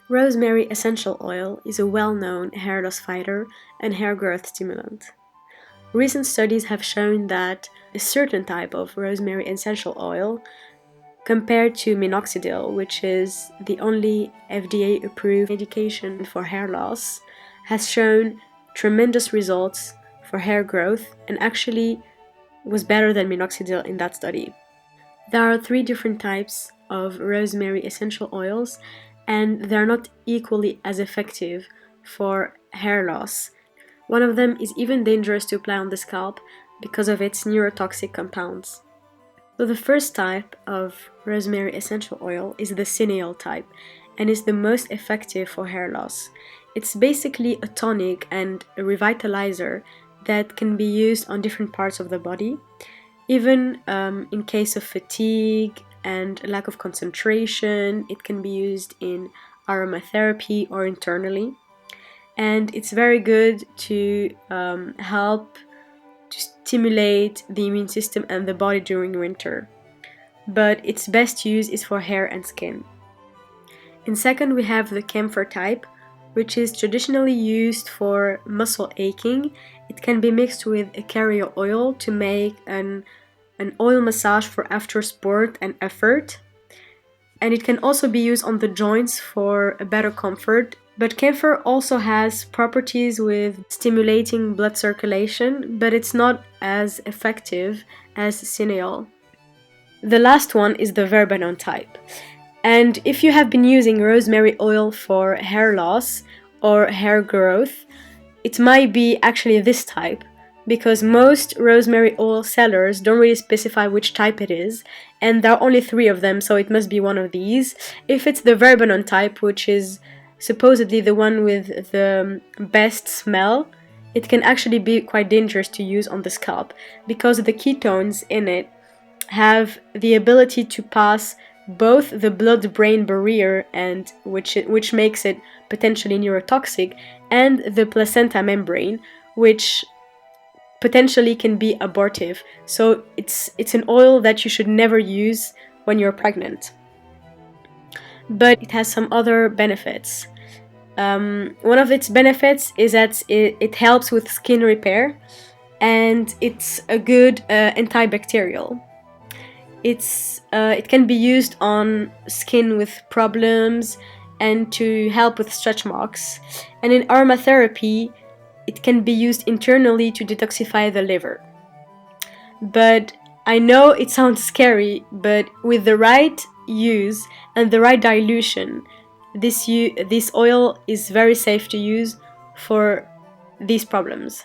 Rosemary essential oil is a well-known hair loss fighter and hair growth stimulant. Recent studies have shown that a certain type of rosemary essential oil, compared to minoxidil, which is the only FDA-approved medication for hair loss, has shown tremendous results for hair growth and actually was better than minoxidil in that study. There are 3 different types of rosemary essential oils, and they're not equally as effective for hair loss. One of them is even dangerous to apply on the scalp because of its neurotoxic compounds. So the first type of rosemary essential oil is the CINEOLE type and is the most effective for hair loss. It's basically a tonic and a revitalizer that can be used on different parts of the body, even in case of fatigue and lack of concentration. It can be used in aromatherapy or internally, and it's very good to help to stimulate the immune system and the body during winter, but its best use is for hair and skin. In second, we have the CAMPHOR type, which is traditionally used for muscle aching. It can be mixed with a carrier oil to make an oil massage for after sport and effort, and it can also be used on the joints for a better comfort. But camphor also has properties with stimulating blood circulation, but it's not as effective as CINEOLE. The last one is the VERBENONE type. And if you have been using rosemary oil for hair loss or hair growth, it might be actually this type, because most rosemary oil sellers don't really specify which type it is, and there are only 3 of them, so it must be one of these. If it's the VERBENONE type, which is supposedly the one with the best smell, it can actually be quite dangerous to use on the scalp because the ketones in it have the ability to pass both the blood-brain barrier, and which makes it potentially neurotoxic, and the placenta membrane, which potentially can be abortive. So it's an oil that you should never use when you're pregnant. But it has some other benefits. One of its benefits is that it helps with skin repair, and it's a good antibacterial. It can be used on skin with problems and to help with stretch marks. And in aromatherapy, it can be used internally to detoxify the liver. But I know it sounds scary, but with the right use and the right dilution, this oil is very safe to use for these problems.